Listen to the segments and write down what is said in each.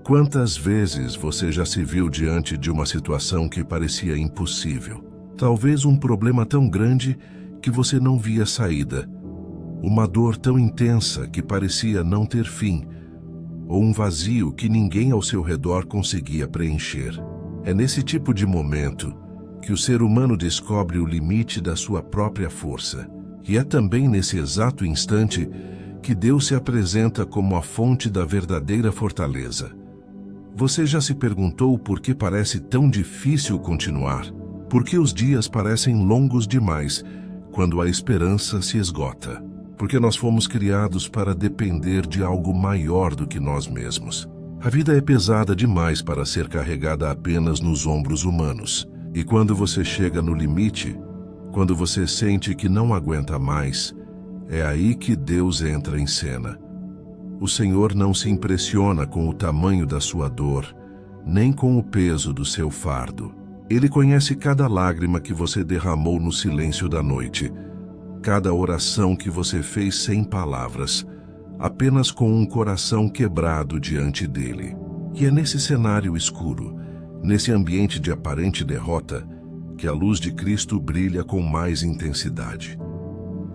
Quantas vezes você já se viu diante de uma situação que parecia impossível? Talvez um problema tão grande que você não via saída, uma dor tão intensa que parecia não ter fim, ou um vazio que ninguém ao seu redor conseguia preencher. É nesse tipo de momento que o ser humano descobre o limite da sua própria força. E é também nesse exato instante que Deus se apresenta como a fonte da verdadeira fortaleza. Você já se perguntou por que parece tão difícil continuar? Por que os dias parecem longos demais quando a esperança se esgota? Porque nós fomos criados para depender de algo maior do que nós mesmos. A vida é pesada demais para ser carregada apenas nos ombros humanos. E quando você chega no limite, quando você sente que não aguenta mais, é aí que Deus entra em cena. O Senhor não se impressiona com o tamanho da sua dor, nem com o peso do seu fardo. Ele conhece cada lágrima que você derramou no silêncio da noite, cada oração que você fez sem palavras, apenas com um coração quebrado diante dele. E é nesse cenário escuro, nesse ambiente de aparente derrota, que a luz de Cristo brilha com mais intensidade.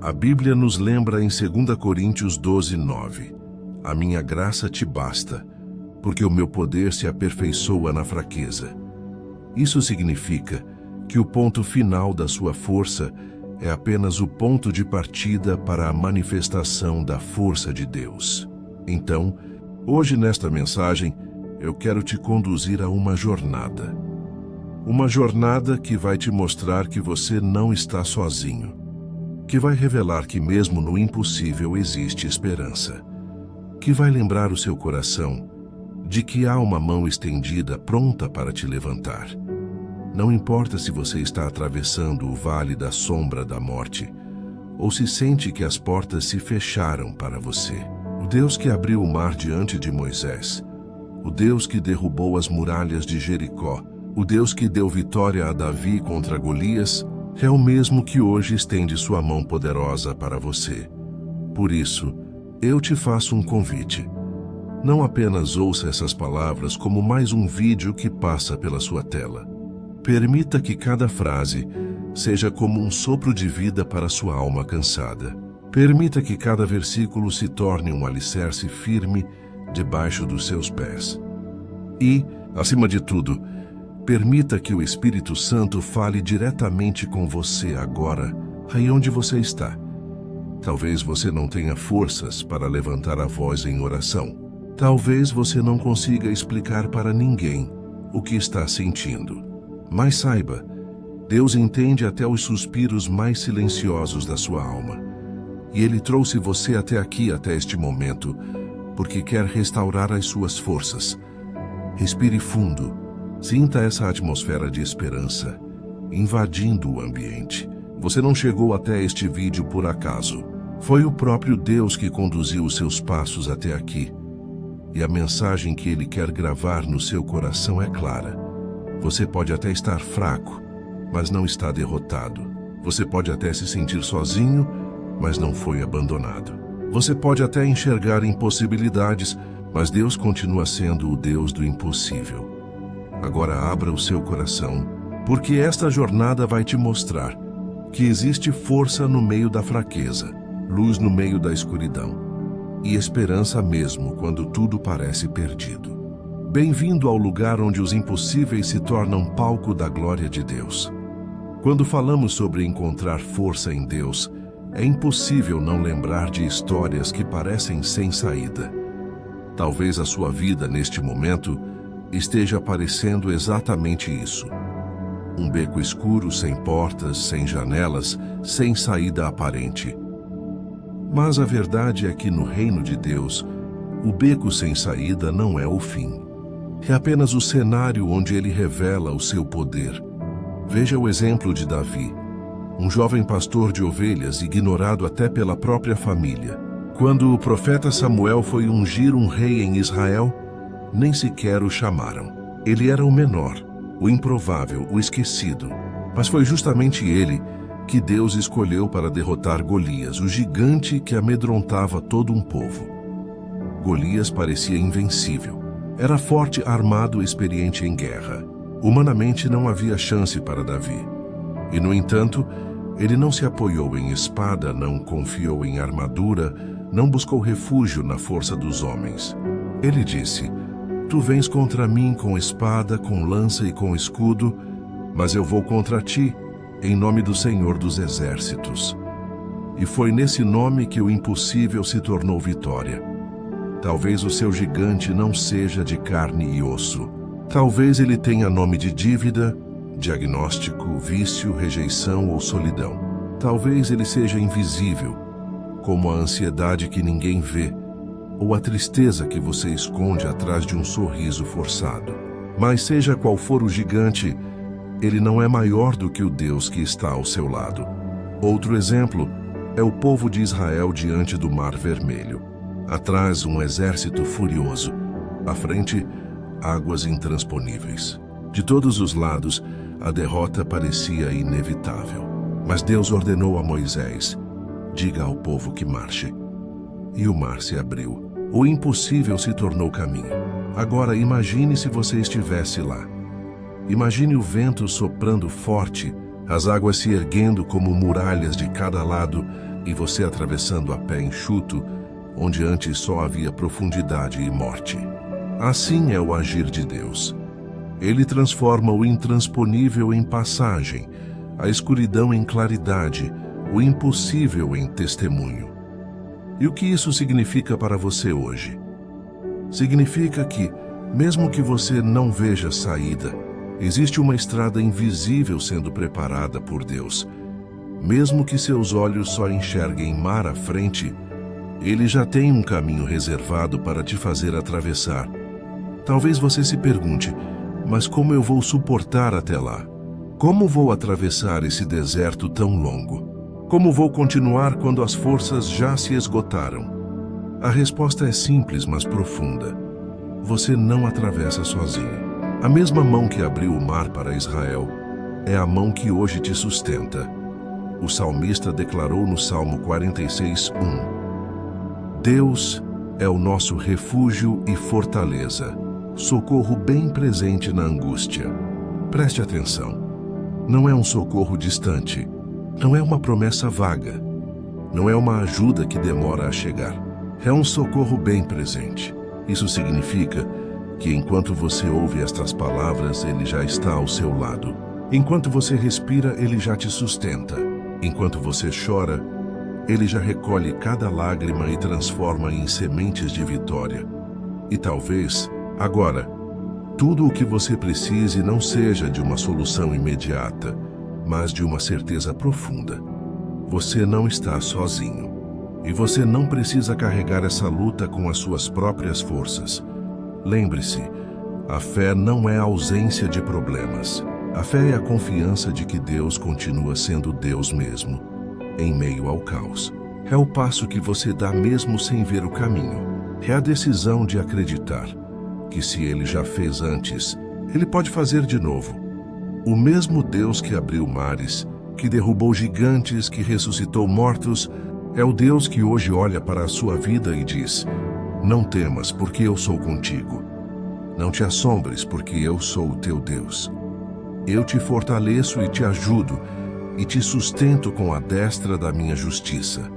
A Bíblia nos lembra em 2 Coríntios 12:9: A minha graça te basta, porque o meu poder se aperfeiçoa na fraqueza. Isso significa que o ponto final da sua força é apenas o ponto de partida para a manifestação da força de Deus. Então, hoje nesta mensagem, eu quero te conduzir a uma jornada. Uma jornada que vai te mostrar que você não está sozinho, que vai revelar que mesmo no impossível existe esperança, que vai lembrar o seu coração de que há uma mão estendida pronta para te levantar. Não importa se você está atravessando o vale da sombra da morte, ou se sente que as portas se fecharam para você. O Deus que abriu o mar diante de Moisés, o Deus que derrubou as muralhas de Jericó, o Deus que deu vitória a Davi contra Golias, é o mesmo que hoje estende sua mão poderosa para você. Por isso, eu te faço um convite. Não apenas ouça essas palavras como mais um vídeo que passa pela sua tela. Permita que cada frase seja como um sopro de vida para sua alma cansada. Permita que cada versículo se torne um alicerce firme debaixo dos seus pés. E, acima de tudo, permita que o Espírito Santo fale diretamente com você agora, aí onde você está. Talvez você não tenha forças para levantar a voz em oração. Talvez você não consiga explicar para ninguém o que está sentindo. Mas saiba, Deus entende até os suspiros mais silenciosos da sua alma. E Ele trouxe você até aqui, até este momento, porque quer restaurar as suas forças. Respire fundo, sinta essa atmosfera de esperança, invadindo o ambiente. Você não chegou até este vídeo por acaso. Foi o próprio Deus que conduziu os seus passos até aqui. E a mensagem que Ele quer gravar no seu coração é clara. Você pode até estar fraco, mas não está derrotado. Você pode até se sentir sozinho, mas não foi abandonado. Você pode até enxergar impossibilidades, mas Deus continua sendo o Deus do impossível. Agora abra o seu coração, porque esta jornada vai te mostrar que existe força no meio da fraqueza, luz no meio da escuridão e esperança mesmo quando tudo parece perdido. Bem-vindo ao lugar onde os impossíveis se tornam palco da glória de Deus. Quando falamos sobre encontrar força em Deus, é impossível não lembrar de histórias que parecem sem saída. Talvez a sua vida, neste momento, esteja parecendo exatamente isso. Um beco escuro, sem portas, sem janelas, sem saída aparente. Mas a verdade é que no reino de Deus, o beco sem saída não é o fim. É apenas o cenário onde Ele revela o seu poder. Veja o exemplo de Davi, um jovem pastor de ovelhas ignorado até pela própria família. Quando o profeta Samuel foi ungir um rei em Israel, nem sequer o chamaram. Ele era o menor, o improvável, o esquecido. Mas foi justamente ele que Deus escolheu para derrotar Golias, o gigante que amedrontava todo um povo. Golias parecia invencível. Era forte, armado e experiente em guerra. Humanamente não havia chance para Davi. E, no entanto, ele não se apoiou em espada, não confiou em armadura, não buscou refúgio na força dos homens. Ele disse: Tu vens contra mim com espada, com lança e com escudo, mas eu vou contra ti, em nome do Senhor dos Exércitos. E foi nesse nome que o impossível se tornou vitória. Talvez o seu gigante não seja de carne e osso. Talvez ele tenha nome de dívida, diagnóstico, vício, rejeição ou solidão. Talvez ele seja invisível, como a ansiedade que ninguém vê, ou a tristeza que você esconde atrás de um sorriso forçado. Mas seja qual for o gigante, ele não é maior do que o Deus que está ao seu lado. Outro exemplo é o povo de Israel diante do Mar Vermelho. Atrás, um exército furioso. À frente, águas intransponíveis. De todos os lados, a derrota parecia inevitável. Mas Deus ordenou a Moisés: diga ao povo que marche. E o mar se abriu. O impossível se tornou caminho. Agora imagine se você estivesse lá. Imagine o vento soprando forte, as águas se erguendo como muralhas de cada lado e você atravessando a pé enxuto, onde antes só havia profundidade e morte. Assim é o agir de Deus. Ele transforma o intransponível em passagem, a escuridão em claridade, o impossível em testemunho. E o que isso significa para você hoje? Significa que, mesmo que você não veja saída, existe uma estrada invisível sendo preparada por Deus. Mesmo que seus olhos só enxerguem mar à frente, Ele já tem um caminho reservado para te fazer atravessar. Talvez você se pergunte: mas como eu vou suportar até lá? Como vou atravessar esse deserto tão longo? Como vou continuar quando as forças já se esgotaram? A resposta é simples, mas profunda. Você não atravessa sozinho. A mesma mão que abriu o mar para Israel é a mão que hoje te sustenta. O salmista declarou no Salmo 46:1: Deus é o nosso refúgio e fortaleza, socorro bem presente na angústia. Preste atenção. Não é um socorro distante, não é uma promessa vaga, não é uma ajuda que demora a chegar. É um socorro bem presente. Isso significa que enquanto você ouve estas palavras, Ele já está ao seu lado. Enquanto você respira, Ele já te sustenta. Enquanto você chora, Ele já recolhe cada lágrima e transforma em sementes de vitória. E talvez, agora, tudo o que você precise não seja de uma solução imediata, mas de uma certeza profunda. Você não está sozinho. E você não precisa carregar essa luta com as suas próprias forças. Lembre-se, a fé não é a ausência de problemas. A fé é a confiança de que Deus continua sendo Deus mesmo, em meio ao caos. É o passo que você dá mesmo sem ver o caminho. É a decisão de acreditar que se Ele já fez antes, Ele pode fazer de novo. O mesmo Deus que abriu mares, que derrubou gigantes, que ressuscitou mortos, é o Deus que hoje olha para a sua vida e diz: não temas, porque eu sou contigo. Não te assombres, porque eu sou o teu Deus. Eu te fortaleço e te ajudo, e te sustento com a destra da minha justiça.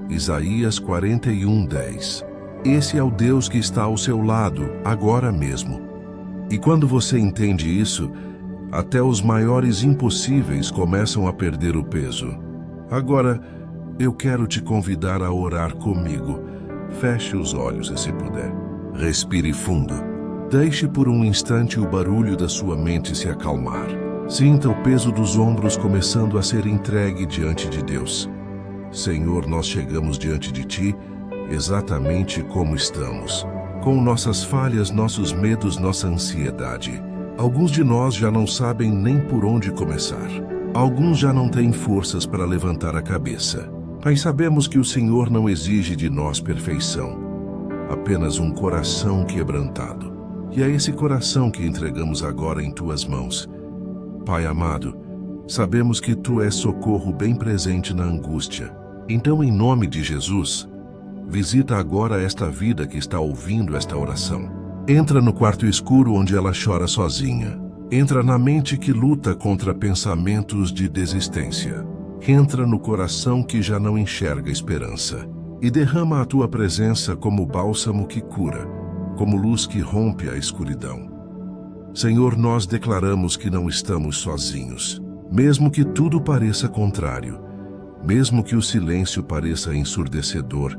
Isaías 41:10. Esse é o Deus que está ao seu lado, agora mesmo. E quando você entende isso, até os maiores impossíveis começam a perder o peso. Agora, eu quero te convidar a orar comigo. Feche os olhos se puder. Respire fundo. Deixe por um instante o barulho da sua mente se acalmar. Sinta o peso dos ombros começando a ser entregue diante de Deus. Senhor, nós chegamos diante de Ti exatamente como estamos. Com nossas falhas, nossos medos, nossa ansiedade. Alguns de nós já não sabem nem por onde começar. Alguns já não têm forças para levantar a cabeça. Mas sabemos que o Senhor não exige de nós perfeição, apenas um coração quebrantado. E é esse coração que entregamos agora em Tuas mãos. Pai amado, sabemos que Tu és socorro bem presente na angústia. Então, em nome de Jesus, visita agora esta vida que está ouvindo esta oração. Entra no quarto escuro onde ela chora sozinha. Entra na mente que luta contra pensamentos de desistência. Entra no coração que já não enxerga esperança. E derrama a tua presença como bálsamo que cura, como luz que rompe a escuridão. Senhor, nós declaramos que não estamos sozinhos. Mesmo que tudo pareça contrário, mesmo que o silêncio pareça ensurdecedor,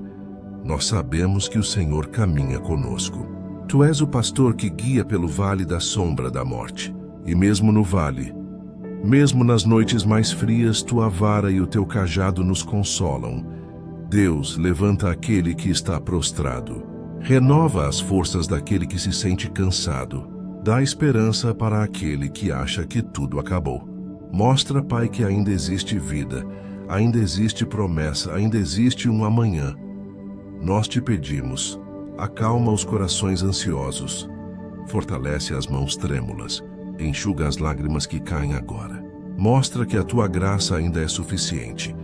nós sabemos que o Senhor caminha conosco. Tu és o pastor que guia pelo vale da sombra da morte. E mesmo no vale, mesmo nas noites mais frias, tua vara e o teu cajado nos consolam. Deus, levanta aquele que está prostrado. Renova as forças daquele que se sente cansado. Dá esperança para aquele que acha que tudo acabou. Mostra, Pai, que ainda existe vida, ainda existe promessa, ainda existe um amanhã. Nós te pedimos, acalma os corações ansiosos, fortalece as mãos trêmulas, enxuga as lágrimas que caem agora. Mostra que a tua graça ainda é suficiente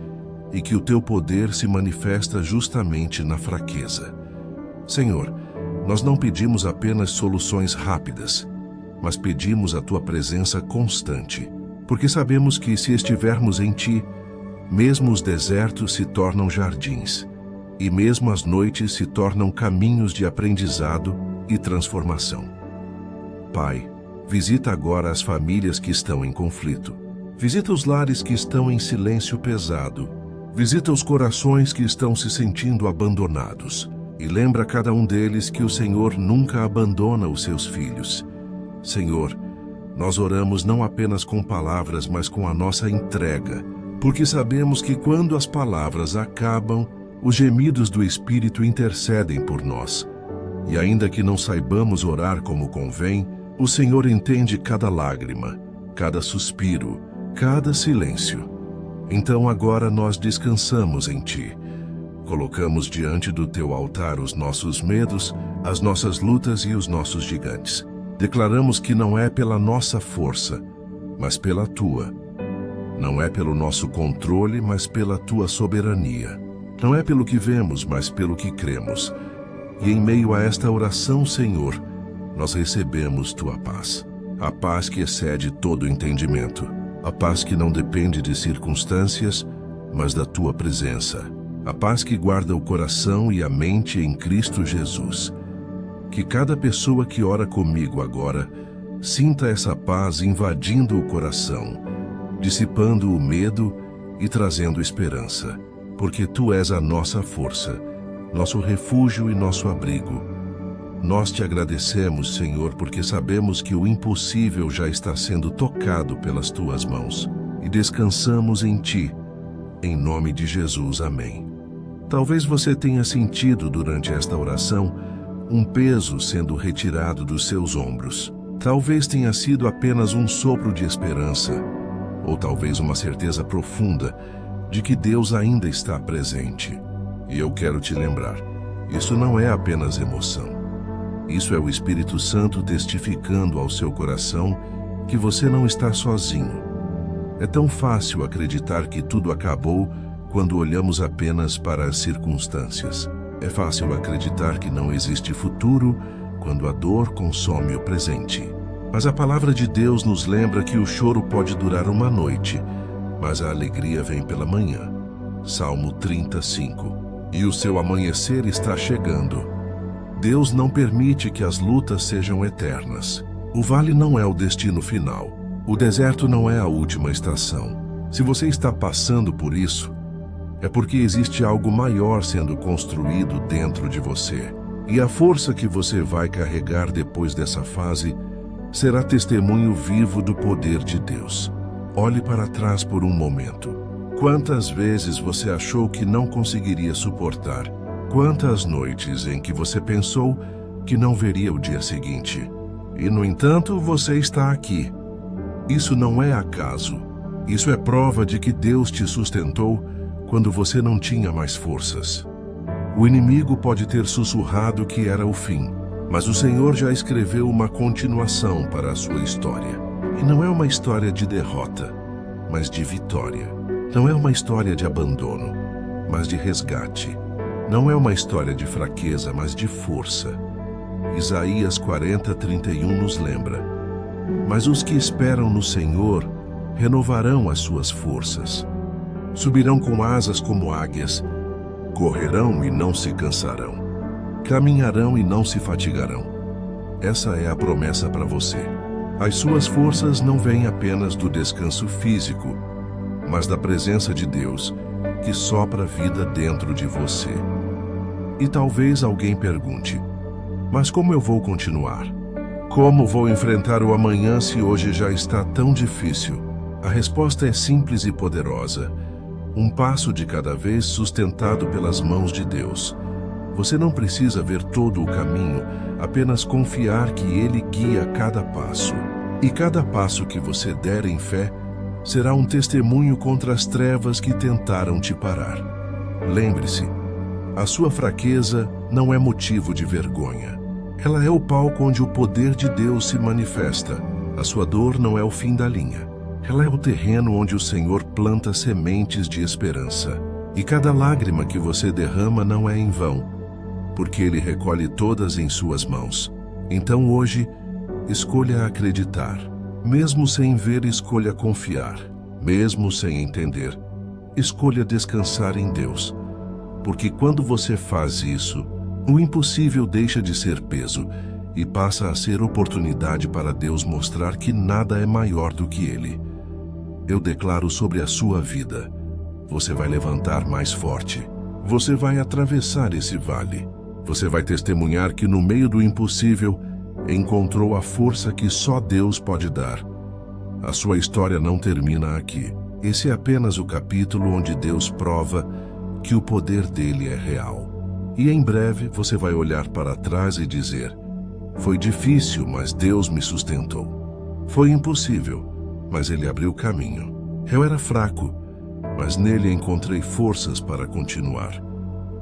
e que o teu poder se manifesta justamente na fraqueza. Senhor, nós não pedimos apenas soluções rápidas, mas pedimos a tua presença constante, porque sabemos que se estivermos em ti, mesmo os desertos se tornam jardins, e mesmo as noites se tornam caminhos de aprendizado e transformação. Pai, visita agora as famílias que estão em conflito. Visita os lares que estão em silêncio pesado. Visita os corações que estão se sentindo abandonados. E lembra cada um deles que o Senhor nunca abandona os seus filhos. Senhor, nós oramos não apenas com palavras, mas com a nossa entrega, porque sabemos que quando as palavras acabam, os gemidos do Espírito intercedem por nós. E ainda que não saibamos orar como convém, o Senhor entende cada lágrima, cada suspiro, cada silêncio. Então agora nós descansamos em Ti. Colocamos diante do Teu altar os nossos medos, as nossas lutas e os nossos gigantes. Declaramos que não é pela nossa força, mas pela Tua. Não é pelo nosso controle, mas pela Tua soberania. Não é pelo que vemos, mas pelo que cremos. E em meio a esta oração, Senhor, nós recebemos Tua paz. A paz que excede todo entendimento. A paz que não depende de circunstâncias, mas da Tua presença. A paz que guarda o coração e a mente em Cristo Jesus. Que cada pessoa que ora comigo agora sinta essa paz invadindo o coração, dissipando o medo e trazendo esperança. Porque Tu és a nossa força, nosso refúgio e nosso abrigo. Nós te agradecemos, Senhor, porque sabemos que o impossível já está sendo tocado pelas Tuas mãos. E descansamos em Ti. Em nome de Jesus, amém. Talvez você tenha sentido durante esta oração um peso sendo retirado dos seus ombros. Talvez tenha sido apenas um sopro de esperança, ou talvez uma certeza profunda de que Deus ainda está presente. E eu quero te lembrar, isso não é apenas emoção. Isso é o Espírito Santo testificando ao seu coração que você não está sozinho. É tão fácil acreditar que tudo acabou quando olhamos apenas para as circunstâncias. É fácil acreditar que não existe futuro quando a dor consome o presente. Mas a palavra de Deus nos lembra que o choro pode durar uma noite, mas a alegria vem pela manhã. Salmo 35. E o seu amanhecer está chegando. Deus não permite que as lutas sejam eternas. O vale não é o destino final. O deserto não é a última estação. Se você está passando por isso, é porque existe algo maior sendo construído dentro de você. E a força que você vai carregar depois dessa fase será testemunho vivo do poder de Deus. Olhe para trás por um momento. Quantas vezes você achou que não conseguiria suportar? Quantas noites em que você pensou que não veria o dia seguinte? E, no entanto, você está aqui. Isso não é acaso. Isso é prova de que Deus te sustentou quando você não tinha mais forças. O inimigo pode ter sussurrado que era o fim, mas o Senhor já escreveu uma continuação para a sua história. E não é uma história de derrota, mas de vitória. Não é uma história de abandono, mas de resgate. Não é uma história de fraqueza, mas de força. Isaías 40:31 nos lembra: mas os que esperam no Senhor renovarão as suas forças. Subirão com asas como águias, correrão e não se cansarão, caminharão e não se fatigarão. Essa é a promessa para você. As suas forças não vêm apenas do descanso físico, mas da presença de Deus, que sopra vida dentro de você. E talvez alguém pergunte: mas como eu vou continuar? Como vou enfrentar o amanhã se hoje já está tão difícil? A resposta é simples e poderosa. Um passo de cada vez, sustentado pelas mãos de Deus. Você não precisa ver todo o caminho, apenas confiar que Ele guia cada passo. E cada passo que você der em fé será um testemunho contra as trevas que tentaram te parar. Lembre-se, a sua fraqueza não é motivo de vergonha. Ela é o palco onde o poder de Deus se manifesta. A sua dor não é o fim da linha. Ela é o terreno onde o Senhor planta sementes de esperança. E cada lágrima que você derrama não é em vão, porque Ele recolhe todas em suas mãos. Então hoje, escolha acreditar. Mesmo sem ver, escolha confiar. Mesmo sem entender, escolha descansar em Deus. Porque quando você faz isso, o impossível deixa de ser peso e passa a ser oportunidade para Deus mostrar que nada é maior do que Ele. Eu declaro sobre a sua vida: você vai levantar mais forte. Você vai atravessar esse vale. Você vai testemunhar que no meio do impossível encontrou a força que só Deus pode dar. A sua história não termina aqui. Esse é apenas o capítulo onde Deus prova que o poder dele é real. E em breve você vai olhar para trás e dizer: foi difícil, mas Deus me sustentou. Foi impossível, mas Ele abriu caminho. Eu era fraco, mas nele encontrei forças para continuar.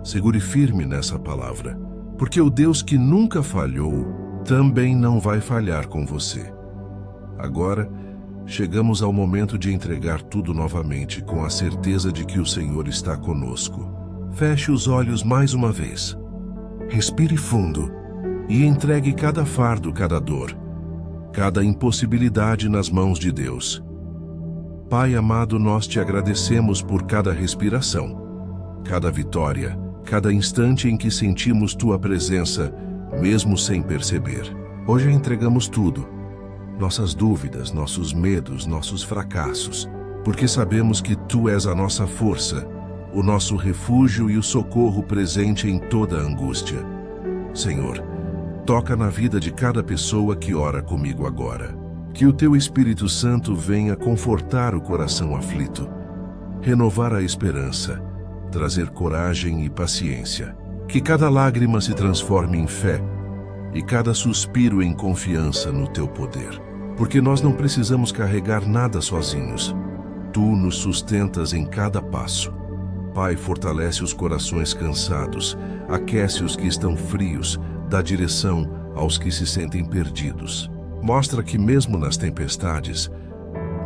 Segure firme nessa palavra, porque o Deus que nunca falhou também não vai falhar com você. Agora, chegamos ao momento de entregar tudo novamente, com a certeza de que o Senhor está conosco. Feche os olhos mais uma vez. Respire fundo e entregue cada fardo, cada dor, cada impossibilidade nas mãos de Deus. Pai amado, nós te agradecemos por cada respiração, cada vitória, cada instante em que sentimos tua presença, mesmo sem perceber. Hoje entregamos tudo, nossas dúvidas, nossos medos, nossos fracassos, porque sabemos que tu és a nossa força, o nosso refúgio e o socorro presente em toda a angústia. Senhor, toca na vida de cada pessoa que ora comigo agora. Que o teu Espírito Santo venha confortar o coração aflito, renovar a esperança, trazer coragem e paciência. Que cada lágrima se transforme em fé e cada suspiro em confiança no teu poder. Porque nós não precisamos carregar nada sozinhos. Tu nos sustentas em cada passo. Pai, fortalece os corações cansados, aquece os que estão frios, dá direção aos que se sentem perdidos. Mostra que mesmo nas tempestades,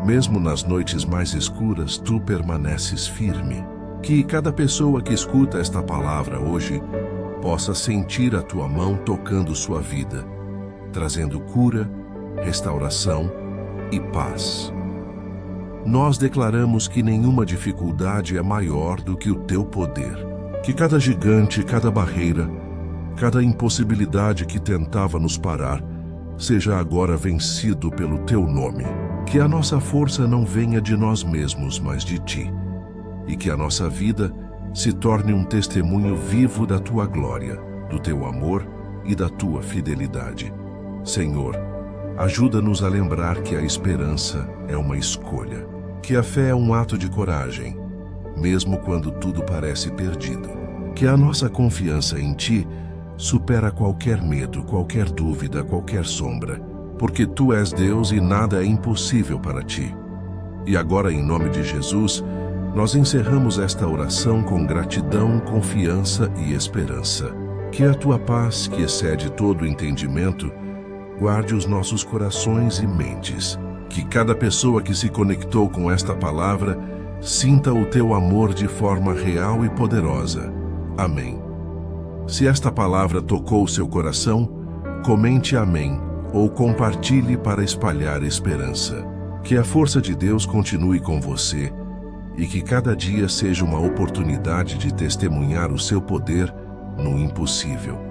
mesmo nas noites mais escuras, tu permaneces firme. Que cada pessoa que escuta esta palavra hoje possa sentir a tua mão tocando sua vida, trazendo cura, restauração e paz. Nós declaramos que nenhuma dificuldade é maior do que o teu poder. Que cada gigante, cada barreira, cada impossibilidade que tentava nos parar, seja agora vencido pelo teu nome. Que a nossa força não venha de nós mesmos, mas de ti. E que a nossa vida se torne um testemunho vivo da tua glória, do teu amor e da tua fidelidade. Senhor, ajuda-nos a lembrar que a esperança é uma escolha. Que a fé é um ato de coragem, mesmo quando tudo parece perdido. Que a nossa confiança em ti supera qualquer medo, qualquer dúvida, qualquer sombra, porque tu és Deus e nada é impossível para ti. E agora, em nome de Jesus, nós encerramos esta oração com gratidão, confiança e esperança. Que a tua paz, que excede todo entendimento, guarde os nossos corações e mentes. Que cada pessoa que se conectou com esta palavra sinta o teu amor de forma real e poderosa. Amém. Se esta palavra tocou seu coração, comente amém ou compartilhe para espalhar esperança. Que a força de Deus continue com você e que cada dia seja uma oportunidade de testemunhar o seu poder no impossível.